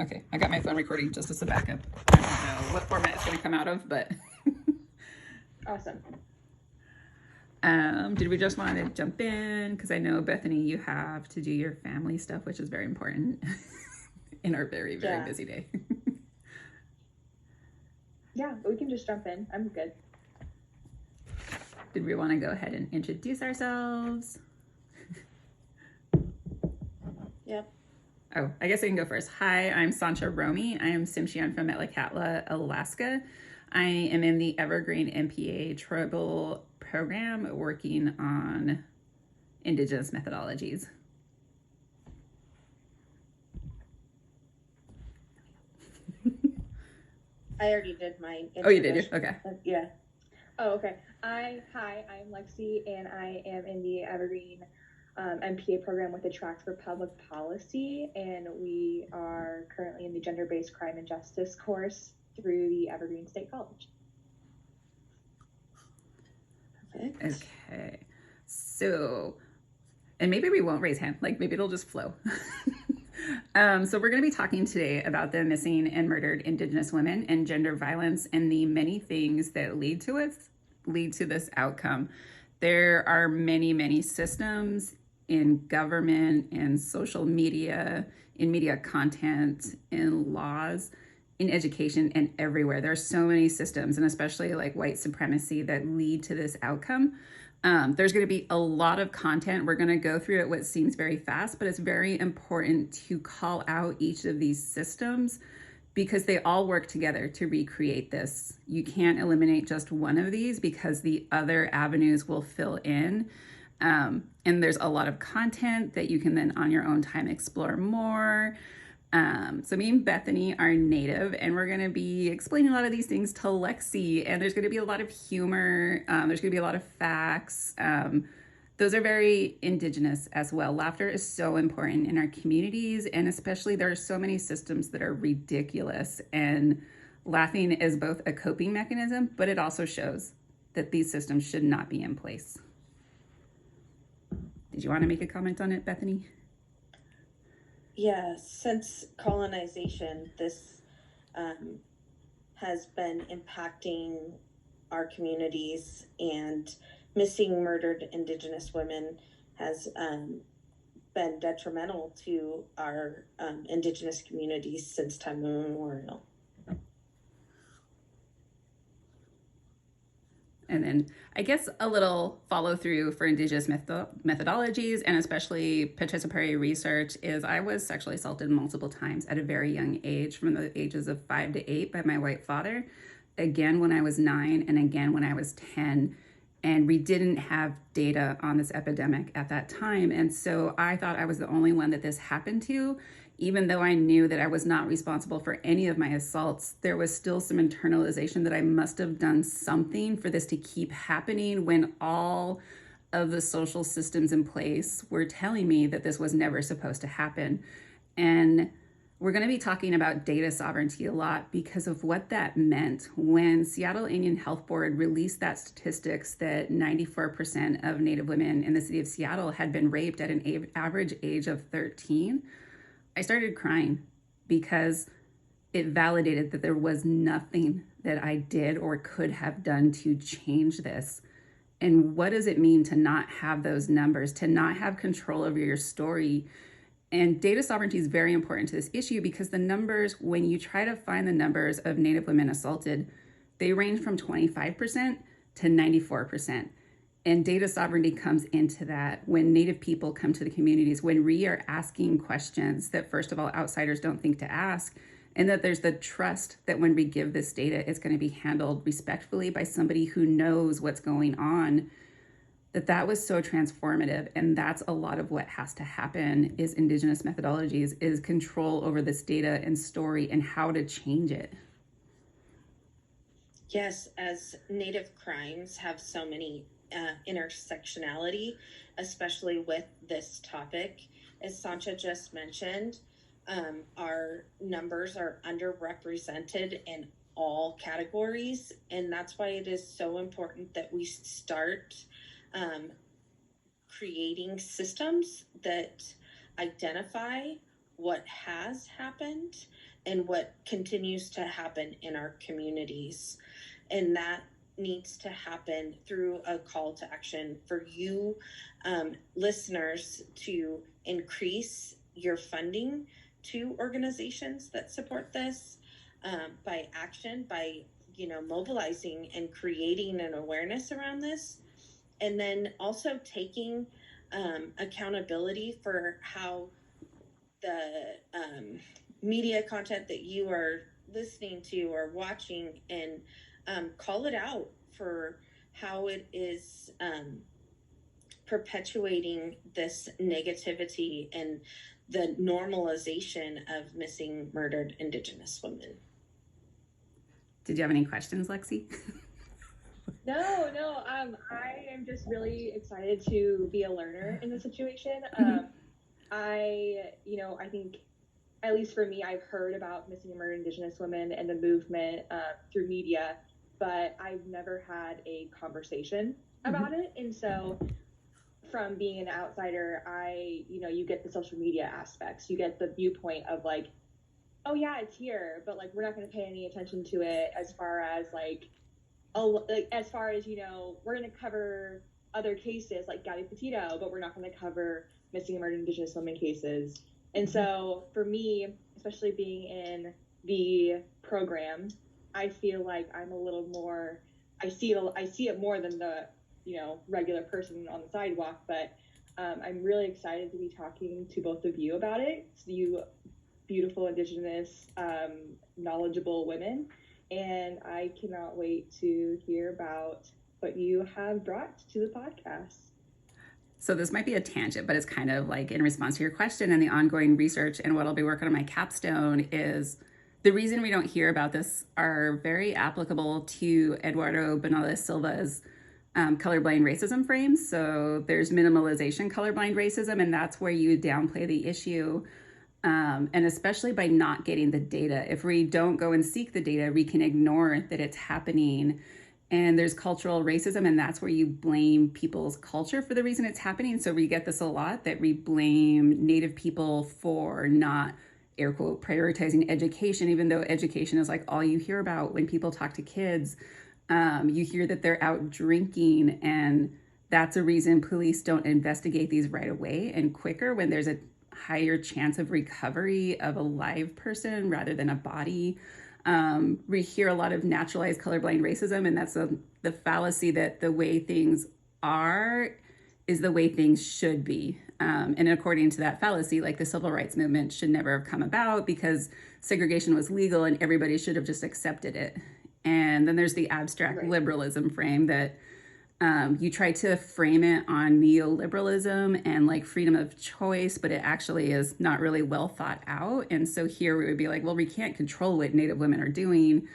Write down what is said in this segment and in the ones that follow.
Okay, I got my phone recording just as a backup. I don't know what format it's going to come out of, but Awesome. did we just want to jump in? Because I know, Bethany, you have to do your family stuff, which is very important in our very, very Yeah. busy day. Yeah, we can just jump in. I'm good. Did we want to go ahead and introduce ourselves? Yep. Oh, I guess I can go first. Hi, I'm Sancha Romy. I am Simshian from Metlakatla, Alaska. I am in the Evergreen MPA Tribal Program working on Indigenous methodologies. I already did my Oh, you did? introduction. Okay. Yeah. Oh, okay. Hi, I'm Lexi, and I am in the Evergreen MPA program with the Track for Public Policy, and we are currently in the Gender-Based Crime and Justice course through the Evergreen State College. Perfect. Okay. So, and maybe we won't raise hand, like maybe it'll just flow. So we're going to be talking today about the missing and murdered Indigenous women and gender violence and the many things that lead to this outcome. There are many, many systems in government and social media, in media content, in laws, in education, and everywhere. There are so many systems, and especially like white supremacy, that lead to this outcome. There's going to be a lot of content. We're going to go through it what seems very fast, but it's very important to call out each of these systems because they all work together to recreate this. You can't eliminate just one of these because the other avenues will fill in. And there's a lot of content that you can then on your own time explore more. So me and Bethany are Native, and we're going to be explaining a lot of these things to Lexi, and there's going to be a lot of humor. There's going to be a lot of facts. Those are very Indigenous as well. Laughter is so important in our communities, and especially there are so many systems that are ridiculous, and laughing is both a coping mechanism, but it also shows that these systems should not be in place. Did you want to make a comment on it, Bethany? Yeah, since colonization, this has been impacting our communities, and missing, murdered Indigenous women has been detrimental to our Indigenous communities since time immemorial. And then I guess a little follow through for Indigenous methodologies and especially participatory research is I was sexually assaulted multiple times at a very young age, from the ages of 5 to 8 by my white father, again when I was 9 and again when I was 10. And we didn't have data on this epidemic at that time. And so I thought I was the only one that this happened to. Even though I knew that I was not responsible for any of my assaults, there was still some internalization that I must have done something for this to keep happening when all of the social systems in place were telling me that this was never supposed to happen. And we're going to be talking about data sovereignty a lot because of what that meant when Seattle Indian Health Board released that statistics that 94% of Native women in the city of Seattle had been raped at an average age of 13. I started crying because it validated that there was nothing that I did or could have done to change this. And what does it mean to not have those numbers, to not have control over your story? And data sovereignty is very important to this issue because the numbers, when you try to find the numbers of Native women assaulted, they range from 25% to 94%. And data sovereignty comes into that when Native people come to the communities, when we are asking questions that, first of all, outsiders don't think to ask, and that there's the trust that when we give this data, it's going to be handled respectfully by somebody who knows what's going on, that was so transformative. And that's a lot of what has to happen is Indigenous methodologies, is control over this data and story and how to change it. Yes, as Native crimes have so many intersectionality, especially with this topic. As Sancha just mentioned, our numbers are underrepresented in all categories, and that's why it is so important that we start creating systems that identify what has happened and what continues to happen in our communities. And that needs to happen through a call to action for you, listeners, to increase your funding to organizations that support this, by action, by mobilizing and creating an awareness around this, and then also taking accountability for how the media content that you are listening to or watching, and call it out for how it is perpetuating this negativity and the normalization of missing, murdered Indigenous women. Did you have any questions, Lexi? No. I am just really excited to be a learner in the situation. I think, at least for me, I've heard about missing and murdered Indigenous women and the movement through media, but I've never had a conversation about it. And so, from being an outsider, you get the social media aspects, you get the viewpoint of like, oh yeah, it's here, but like we're not going to pay any attention to it as far as we're going to cover other cases like Gabby Petito, but we're not going to cover missing and murdered Indigenous women cases. And so for me, especially being in the program, I feel like I'm a little more, I see it more than the regular person on the sidewalk, but I'm really excited to be talking to both of you about it. So you beautiful Indigenous, knowledgeable women, and I cannot wait to hear about what you have brought to the podcast. So this might be a tangent, but it's kind of like in response to your question and the ongoing research, and what I'll be working on my capstone is the reason we don't hear about this are very applicable to Eduardo Bonilla Silva's colorblind racism frames. So there's minimalization colorblind racism, and that's where you downplay the issue. And especially by not getting the data. If we don't go and seek the data, we can ignore that it's happening. And there's cultural racism, and that's where you blame people's culture for the reason it's happening. So we get this a lot, that we blame Native people for not, air quote, prioritizing education, even though education is like all you hear about when people talk to kids. You hear that they're out drinking, and that's a reason police don't investigate these right away and quicker when there's a higher chance of recovery of a live person rather than a body. We hear a lot of naturalized colorblind racism, and that's the fallacy that the way things are is the way things should be. And according to that fallacy, like the civil rights movement should never have come about because segregation was legal and everybody should have just accepted it. And then there's the abstract liberalism frame that you try to frame it on neoliberalism and like freedom of choice, but it actually is not really well thought out. And so here we would be like, well, we can't control what Native women are doing.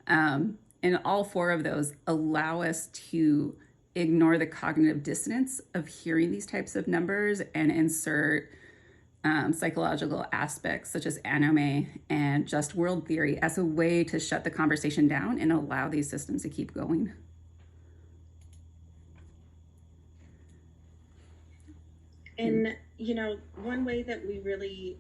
And all four of those allow us to ignore the cognitive dissonance of hearing these types of numbers and insert psychological aspects such as anime and just world theory as a way to shut the conversation down and allow these systems to keep going. And, one way that we really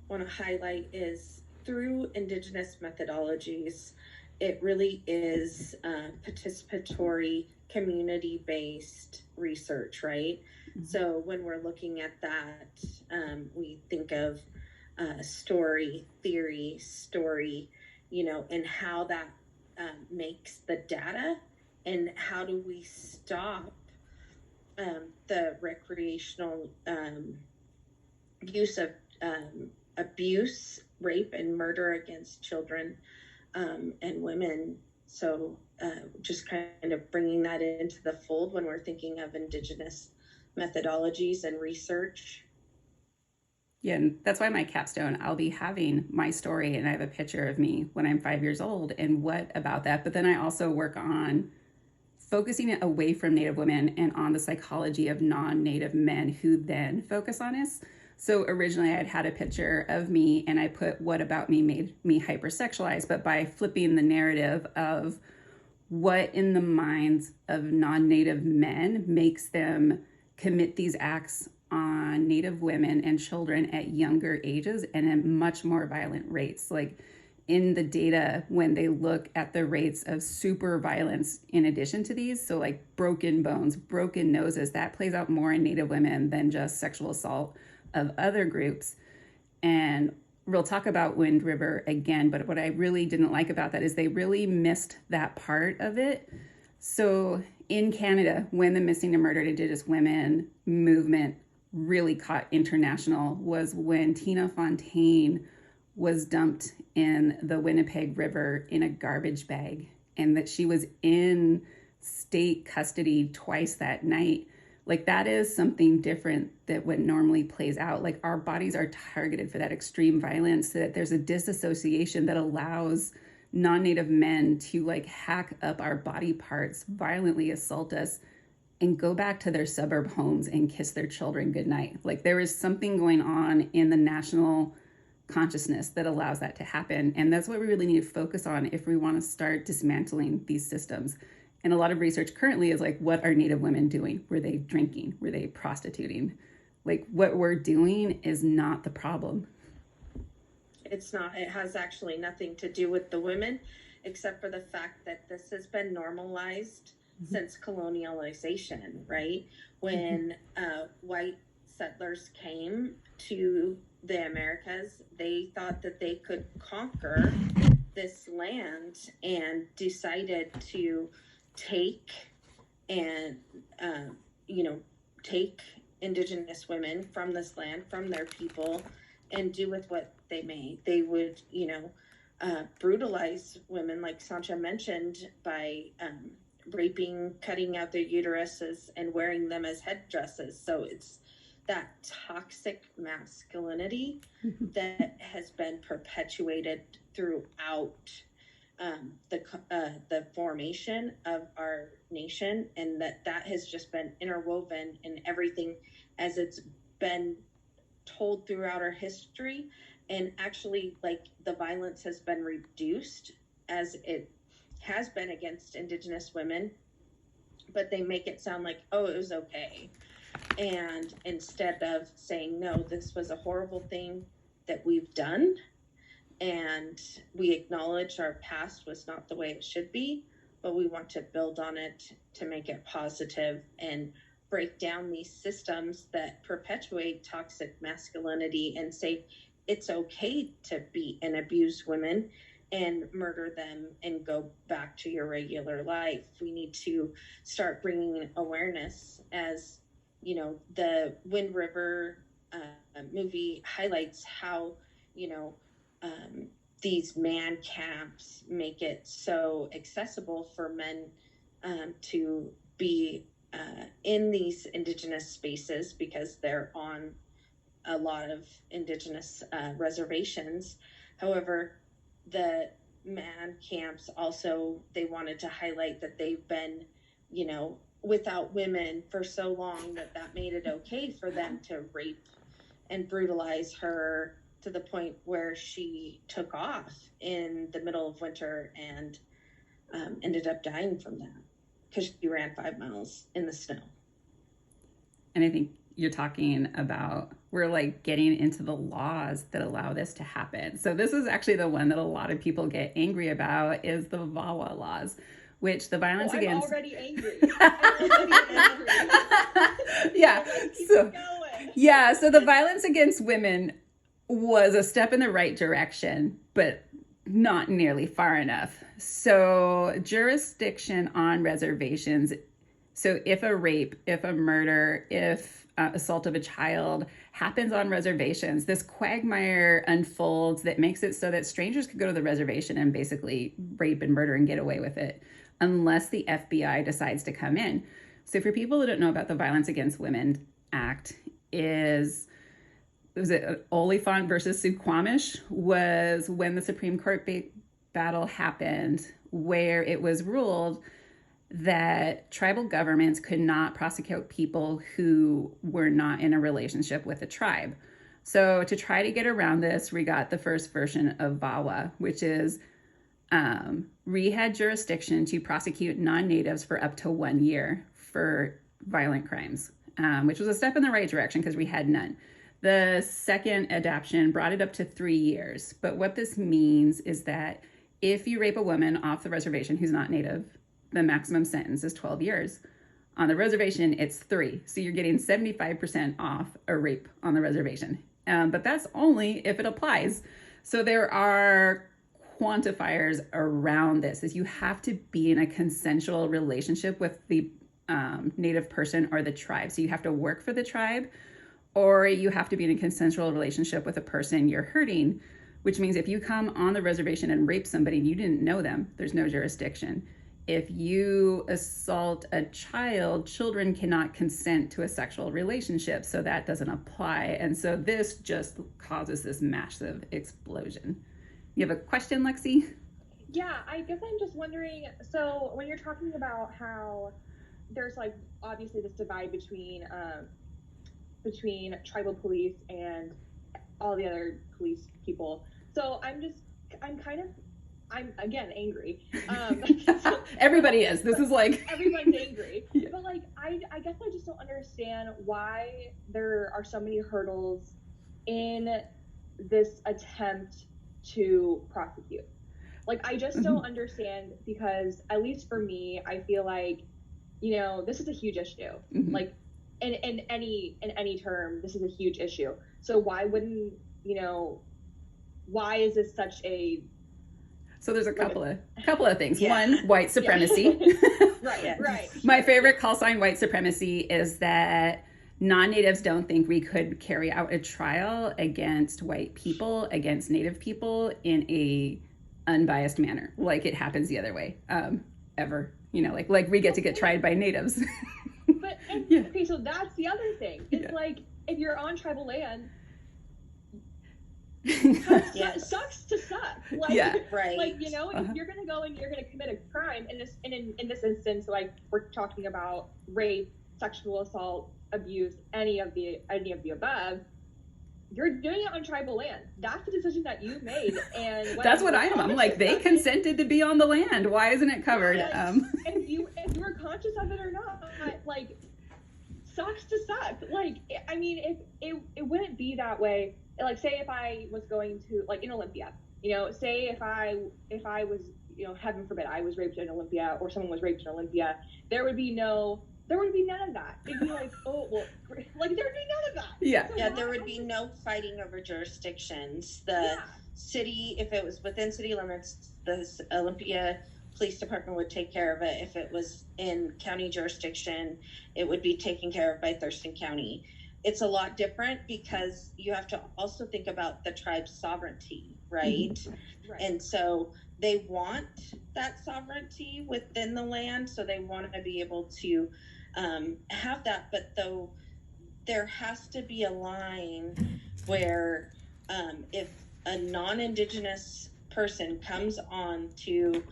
want to highlight is through Indigenous methodologies. It really is participatory, community-based research, right? Mm-hmm. So when we're looking at that, we think of story, theory, and how that makes the data, and how do we stop the recreational use of abuse, rape, and murder against children and women. So just kind of bringing that into the fold when we're thinking of Indigenous methodologies and research. Yeah, and that's why my capstone, I'll be having my story, and I have a picture of me when I'm 5 years old, and what about that? But then I also work on focusing it away from Native women and on the psychology of non-Native men who then focus on us. So originally I had a picture of me and I put what about me made me hypersexualized, but by flipping the narrative of what in the minds of non-Native men makes them commit these acts on Native women and children at younger ages and at much more violent rates. Like in the data, when they look at the rates of super violence in addition to these, so like broken bones, broken noses, that plays out more in Native women than just sexual assault of other groups. And we'll talk about Wind River again, but what I really didn't like about that is they really missed that part of it. So in Canada, when the Missing and Murdered Indigenous Women movement really caught international was when Tina Fontaine was dumped in the Winnipeg River in a garbage bag, and that she was in state custody twice that night. Like that is something different that what normally plays out. Like our bodies are targeted for that extreme violence, that there's a disassociation that allows non-Native men to like hack up our body parts, violently assault us, and go back to their suburb homes and kiss their children goodnight. Like there is something going on in the national consciousness that allows that to happen. And that's what we really need to focus on if we want to start dismantling these systems. And a lot of research currently is like, what are Native women doing? Were they drinking? Were they prostituting? Like what we're doing is not the problem. It's not. It has actually nothing to do with the women, except for the fact that this has been normalized since colonialization, right? When white settlers came to the Americas, they thought that they could conquer this land and decided to take and, take Indigenous women from this land, from their people, and do with what they may. They would, brutalize women, like Sancha mentioned, by raping, cutting out their uteruses, and wearing them as headdresses. So it's that toxic masculinity that has been perpetuated throughout the formation of our nation, and that has just been interwoven in everything as it's been told throughout our history. And actually, like, the violence has been reduced as it has been against Indigenous women, but they make it sound like, oh, it was okay. And instead of saying, no, this was a horrible thing that we've done, and we acknowledge our past was not the way it should be, but we want to build on it to make it positive and break down these systems that perpetuate toxic masculinity and say it's okay to beat and abuse women and murder them and go back to your regular life. We need to start bringing awareness, as the Wind River movie highlights how these man camps make it so accessible for men to be in these Indigenous spaces, because they're on a lot of Indigenous reservations. However, the man camps also, they wanted to highlight that they've been, without women for so long that made it okay for them to rape and brutalize her to the point where she took off in the middle of winter and ended up dying from that because she ran 5 miles in the snow. And I think you're talking about, we're like getting into the laws that allow this to happen. So this is actually the one that a lot of people get angry about, is the VAWA laws, which the violence against... I'm already angry. Yeah. So the violence against women was a step in the right direction, but not nearly far enough. So jurisdiction on reservations. So if a rape, if a murder, if assault of a child happens on reservations, this quagmire unfolds that makes it so that strangers could go to the reservation and basically rape and murder and get away with it, unless the FBI decides to come in. So for people who don't know about the Violence Against Women Act, was it Oliphant versus Suquamish, was when the Supreme Court battle happened, where it was ruled that tribal governments could not prosecute people who were not in a relationship with a tribe. So to try to get around this, we got the first version of VAWA, which is RE had jurisdiction to prosecute non-natives for up to 1 year for violent crimes. which was a step in the right direction because we had none. The second adoption brought it up to 3 years. But what this means is that if you rape a woman off the reservation who's not Native, the maximum sentence is 12 years. On the reservation, it's 3. So you're getting 75% off a rape on the reservation. But that's only if it applies. So there are quantifiers around this. Is you have to be in a consensual relationship with the Native person or the tribe. So you have to work for the tribe, or you have to be in a consensual relationship with a person you're hurting, which means if you come on the reservation and rape somebody and you didn't know them, there's no jurisdiction. If you assault a child, children cannot consent to a sexual relationship, so that doesn't apply. And so this just causes this massive explosion. You have a question, Lexi? Yeah, I guess I'm just wondering, so when you're talking about how there's like obviously this divide between tribal police and all the other police people. So I'm again angry. Everybody is. This is like everyone's angry. Yeah. But like I guess I just don't understand why there are so many hurdles in this attempt to prosecute. Like I just don't understand, because at least for me, I feel like, you know, this is a huge issue. Mhm. Like in any term, this is a huge issue. So why wouldn't, you know, why is this such a So there's a couple of things. Yeah. One, white supremacy. right, Yes. right. My favorite call sign white supremacy is that non-natives don't think we could carry out a trial against white people, against Native people in a unbiased manner, like it happens the other way, ever. You know, like we get to get tried by natives. But Yeah. okay, so that's the other thing. It's Yeah. like if you're on tribal land, Yes. sucks to suck. Like, Yeah. Right. Like, you know, Uh-huh. if you're gonna go and you're gonna commit a crime in this instance, like we're talking about rape, sexual assault, abuse, any of the above, you're doing it on tribal land. That's the decision that you made, and That's what I'm like, they consented to be on the land. Why isn't it covered? Yes. If you were conscious of it or not, like, sucks to suck. Like, I mean, it wouldn't be that way. Like, say if I was going to, like, in Olympia, you know, say if I was, you know, heaven forbid, I was raped in Olympia, or someone was raped in Olympia, there would be none of that. It'd be like, oh, well, like, there'd be none of that. Yeah. So Yeah, why- there would be no fighting over jurisdictions. The Yeah. city, if it was within city limits, the Olympia Police Department would take care of it. If it was in county jurisdiction, it would be taken care of by Thurston County. It's a lot different because you have to also think about the tribe's sovereignty, right? Right. And so they want that sovereignty within the land, so they want to be able to have that. But though there has to be a line where if a non-Indigenous person comes on to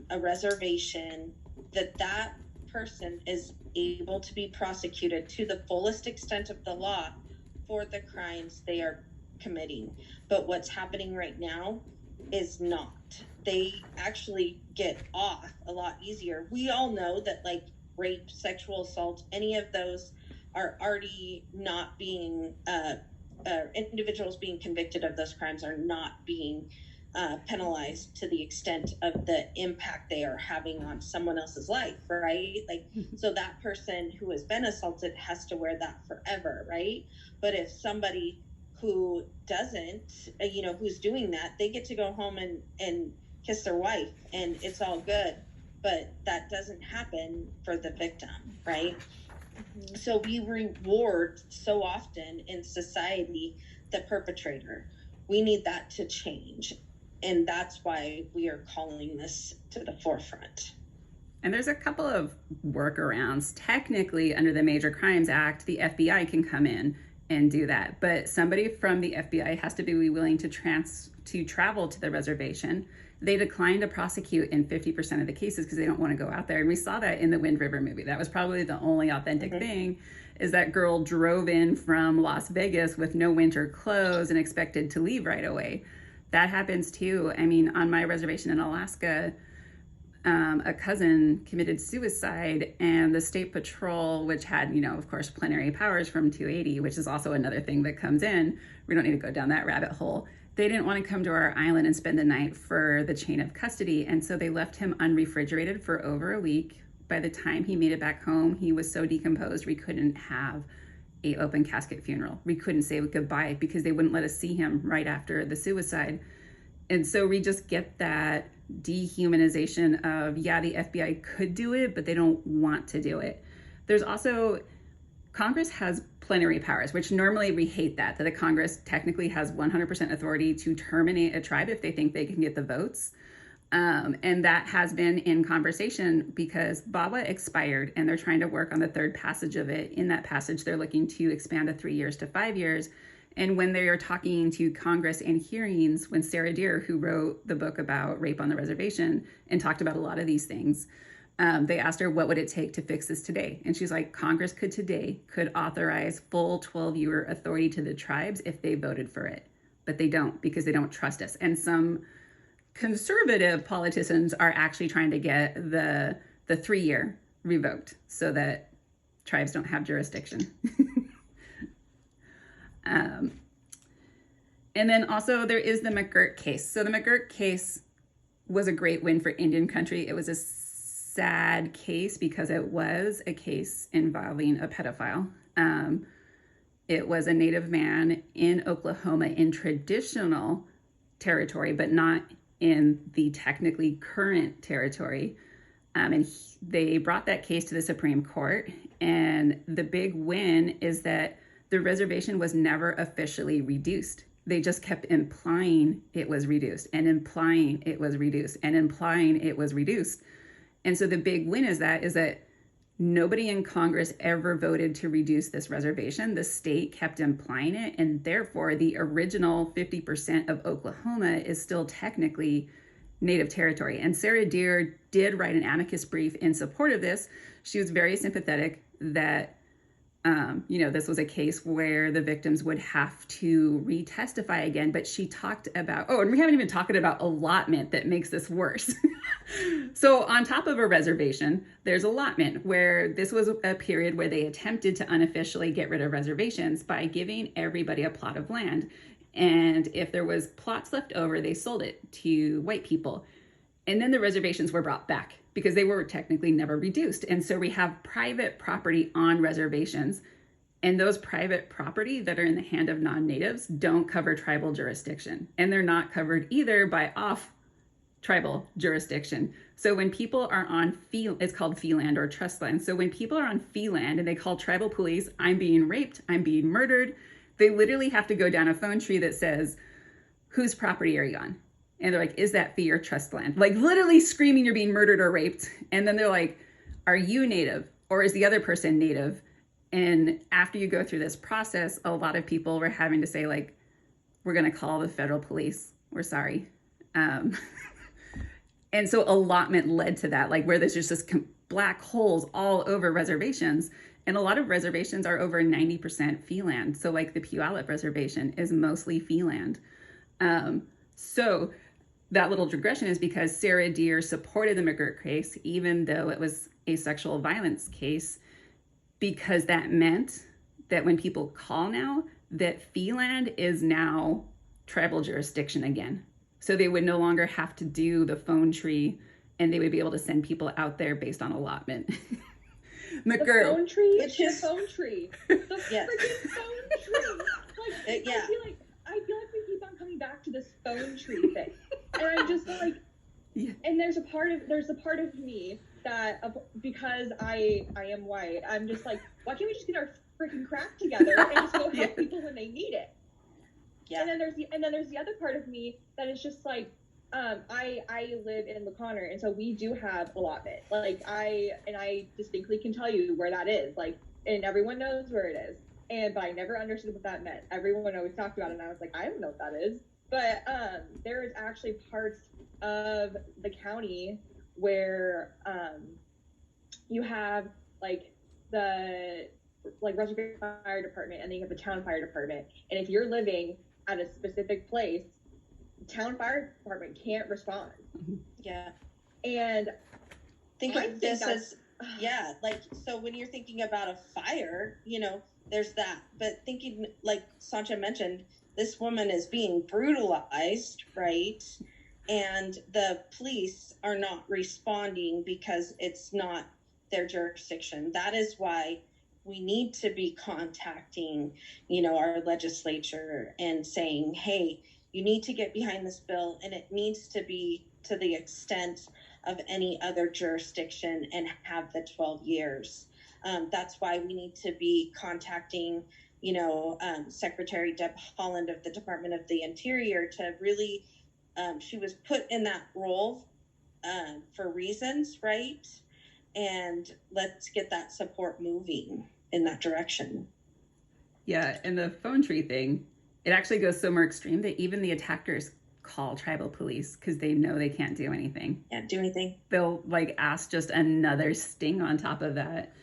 a reservation, that person is able to be prosecuted to the fullest extent of the law for the crimes they are committing. But what's happening right now is not. They actually get off a lot easier. We all know that, like, rape, sexual assault, any of those are already not being individuals being convicted of those crimes are not being penalized to the extent of the impact they are having on someone else's life, right? Like, so that person who has been assaulted has to wear that forever, right? But if somebody who doesn't, who's doing that, they get to go home and kiss their wife and it's all good. But that doesn't happen for the victim, right? Mhm. So we reward so often in society the perpetrator. We need that to change. And that's why we are calling this to the forefront. And there's a couple of workarounds. Technically, under the Major Crimes Act, the FBI can come in and do that. But somebody from the FBI has to be willing to travel to the reservation. They decline to prosecute in 50% of the cases because they don't want to go out there. And we saw that in the Wind River movie. That was probably the only authentic thing, is that girl drove in from Las Vegas with no winter clothes and expected to leave right away. That happens too. I mean, on my reservation in Alaska, a cousin committed suicide, and the state patrol, which had, of course, plenary powers from 280, which is also another thing that comes in. We don't need to go down that rabbit hole. They didn't want to come to our island and spend the night for the chain of custody, and so they left him unrefrigerated for over a week. By the time he made it back home, he was so decomposed we couldn't have a open casket funeral. We couldn't say goodbye because they wouldn't let us see him right after the suicide. And so we just get that dehumanization of, yeah, the FBI could do it, but they don't want to do it. There's also, Congress has plenary powers, which normally we hate that the Congress technically has 100% authority to terminate a tribe if they think they can get the votes. And that has been in conversation because BAWA expired and they're trying to work on the third passage of it. In that passage, they're looking to expand the 3 years to 5 years. And when they are talking to Congress in hearings, when Sarah Deer, who wrote the book about rape on the reservation and talked about a lot of these things, they asked her, what would it take to fix this today? And she's like, Congress could authorize full 12-year authority to the tribes if they voted for it. But they don't, because they don't trust us. And some conservative politicians are actually trying to get the 3-year revoked so that tribes don't have jurisdiction. And then also there is the McGirt case. So the McGirt case was a great win for Indian country. It was a sad case because it was a case involving a pedophile. It was a Native man in Oklahoma in traditional territory, but not in the technically current territory. They brought that case to the Supreme Court. And the big win is that the reservation was never officially reduced. They just kept implying it was reduced and implying it was reduced and implying it was reduced. And so the big win is that nobody in Congress ever voted to reduce this reservation. The state kept implying it, and therefore the original 50% of Oklahoma is still technically Native territory. And Sarah Deer did write an amicus brief in support of this. She was very sympathetic that this was a case where the victims would have to re-testify again, but she talked about, and we haven't even talked about allotment that makes this worse. So on top of a reservation, there's allotment, where this was a period where they attempted to unofficially get rid of reservations by giving everybody a plot of land. And if there was plots left over, they sold it to white people. And then the reservations were brought back because they were technically never reduced. And so we have private property on reservations, and those private property that are in the hand of non-natives don't cover tribal jurisdiction. And they're not covered either by off-tribal jurisdiction. So when people are on fee, it's called fee land or trust land. So when people are on fee land and they call tribal police, I'm being raped, I'm being murdered, they literally have to go down a phone tree that says, whose property are you on? And they're like, is that fee or trust land? Like literally screaming you're being murdered or raped. And then they're like, are you Native or is the other person Native? And after you go through this process, a lot of people were having to say like, we're going to call the federal police. We're sorry. And so allotment led to that, like where there's just this black holes all over reservations. And a lot of reservations are over 90% fee land. So like the Puyallup Reservation is mostly fee land. So that little digression is because Sarah Deer supported the McGirt case, even though it was a sexual violence case, because that meant that when people call now, that fee land is now tribal jurisdiction again. So they would no longer have to do the phone tree, and they would be able to send people out there based on allotment. McGirt. The phone tree? It's just phone tree. The yes. freaking phone tree. Like, yeah. I feel like we keep on coming back to this phone tree thing. And I'm just like, yeah. And there's a part of me that, because I am white, I'm just like, why can't we just get our freaking crap together and just go help people when they need it? Yeah. And then there's the other part of me that is just like, I live in LaConner, and so we do have allotment. Like I distinctly can tell you where that is. Like, and everyone knows where it is. But I never understood what that meant. Everyone always talked about it, and I was like, I don't know what that is. But there is actually parts of the county where you have like the reservation fire department, and then you have the town fire department. And if you're living at a specific place, town fire department can't respond. Yeah. And think I of think this that's- as, yeah, like, so when you're thinking about a fire, you know, there's that. But thinking, like Sancha mentioned, this woman is being brutalized, right? And the police are not responding because it's not their jurisdiction. That is why we need to be contacting, you know, our legislature and saying, hey, you need to get behind this bill, and it needs to be to the extent of any other jurisdiction and have the 12 years. That's why we need to be contacting, you know, Secretary Deb Haaland of the Department of the Interior to really, she was put in that role for reasons, right? And let's get that support moving in that direction. Yeah, and the phone tree thing, it actually goes so more extreme that even the attackers call tribal police because they know they can't do anything. Can't do anything. They'll like ask just another sting on top of that.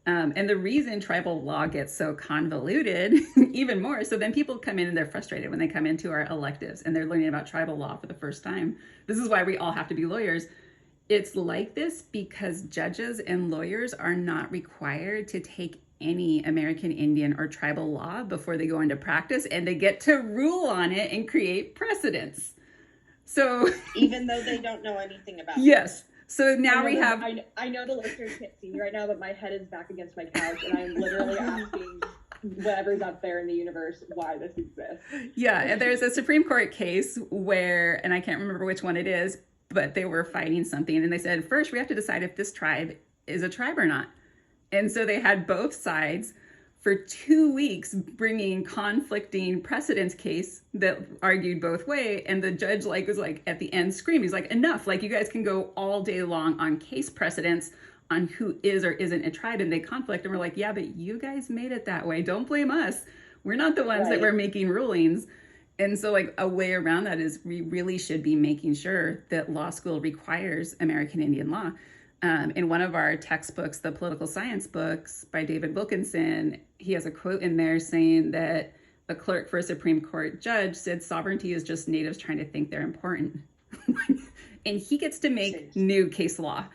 And the reason tribal law gets so convoluted, even more, so then people come in and they're frustrated when they come into our electives and they're learning about tribal law for the first time. This is why we all have to be lawyers. It's like this because judges and lawyers are not required to take any American Indian or tribal law before they go into practice, and they get to rule on it and create precedents. So even though they don't know anything about yes. So now we have. I know the listeners can't see me right now, but my head is back against my couch, and I'm literally asking whatever's up there in the universe why this exists. Yeah, and there's a Supreme Court case where, and I can't remember which one it is, but they were fighting something, and they said, first we have to decide if this tribe is a tribe or not. And so they had both sides for 2 weeks bringing conflicting precedents case that argued both way, and the judge was like at the end screamed, he's like, enough, like you guys can go all day long on case precedents on who is or isn't a tribe, and they conflict, and we're like, yeah, but you guys made it that way, don't blame us, we're not the ones that were making rulings. And so like a way around that is we really should be making sure that law school requires American Indian law. In one of our textbooks, the political science books by David Wilkinson, he has a quote in there saying that a clerk for a Supreme Court judge said sovereignty is just natives trying to think they're important. And he gets to make new case law.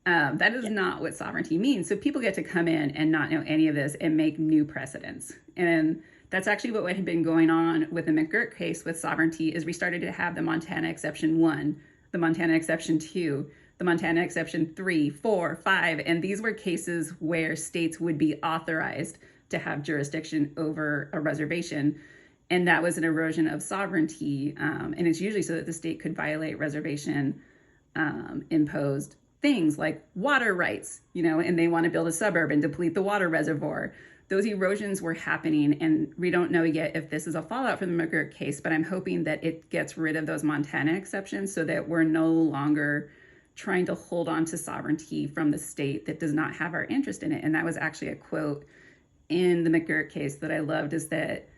That is not what sovereignty means. So people get to come in and not know any of this and make new precedents. And that's actually what had been going on with the McGirt case with sovereignty is we started to have the Montana Exception 1, the Montana Exception 2, the Montana Exception 3, 4, 5, and these were cases where states would be authorized to have jurisdiction over a reservation, and that was an erosion of sovereignty, and it's usually so that the state could violate reservation imposed things like water rights, you know, and they want to build a suburb and deplete the water reservoir. Those erosions were happening, and we don't know yet if this is a fallout from the McGirt case, but I'm hoping that it gets rid of those Montana exceptions so that we're no longer trying to hold on to sovereignty from the state that does not have our interest in it. And that was actually a quote in the McGirt case that I loved, is that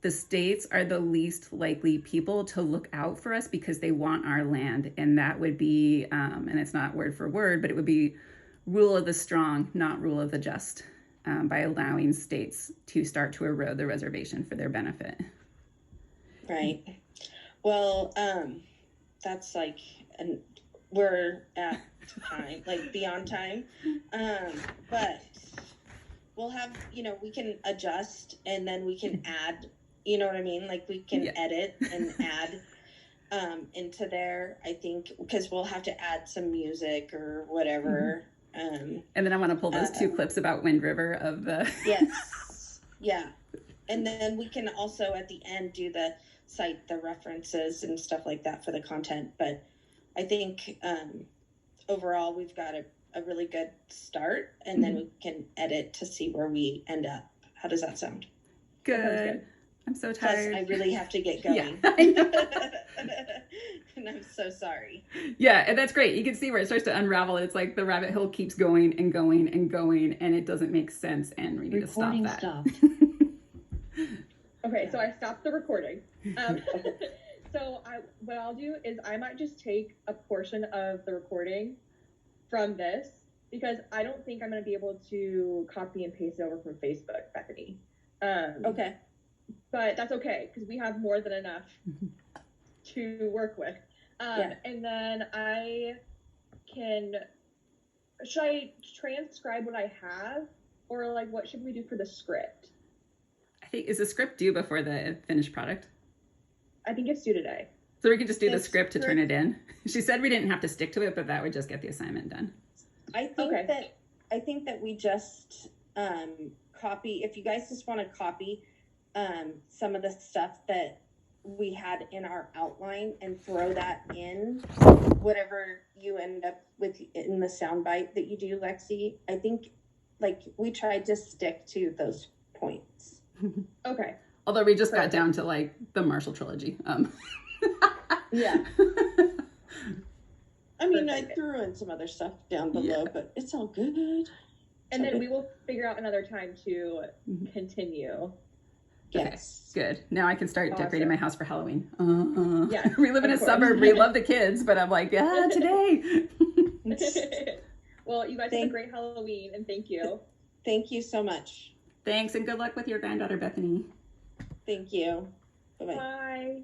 the states are the least likely people to look out for us because they want our land. And that would be, and it's not word for word, but it would be rule of the strong, not rule of the just, by allowing states to start to erode the reservation for their benefit. Right. Well, that's like, we're at time, like beyond time. But we'll have, you know, we can adjust and then we can add, you know what I mean? Like we can edit and add into there, I think, because we'll have to add some music or whatever. And then I want to pull those 2 clips about Wind River of the... Yes. Yeah. And then we can also at the end do cite the references and stuff like that for the content. But I think overall we've got a really good start, and then we can edit to see where we end up. How does that sound? Good. I'm so tired. Plus, I really have to get going. Yeah, I know. And I'm so sorry. Yeah, and that's great. You can see where it starts to unravel. It's like the rabbit hole keeps going and going and going, and it doesn't make sense, and we need to stop that. Stopped. Okay, so I stopped the recording. So what I'll do is I might just take a portion of the recording from this, because I don't think I'm going to be able to copy and paste it over from Facebook, Bethany. Okay. But that's okay, because we have more than enough to work with. And then should I transcribe what I have, or like what should we do for the script? I think, is the script due before the finished product? I think it's due today. So we could just do the It's script to turn it in. She said we didn't have to stick to it, but that would just get the assignment done. I think Okay. that we just copy. If you guys just want to copy some of the stuff that we had in our outline and throw that in whatever you end up with in the soundbite that you do, Lexi. I think like we tried to stick to those points. Okay. Although we just got Perfect. down to like the Marshall trilogy. Yeah. I mean, I Perfect. threw in some other stuff down below, but it's all good. And then Okay. we will figure out another time to Mhm. continue. Yes. Good. Now I can start decorating my Awesome. house for Halloween. Yeah, We live in a of course. suburb. We love the kids, but I'm like, yeah, today. Well, you guys have a Thank- great Halloween, and thank you. Thank you so much. Thanks, and good luck with your granddaughter, Bethany. Thank you. Bye-bye. Bye.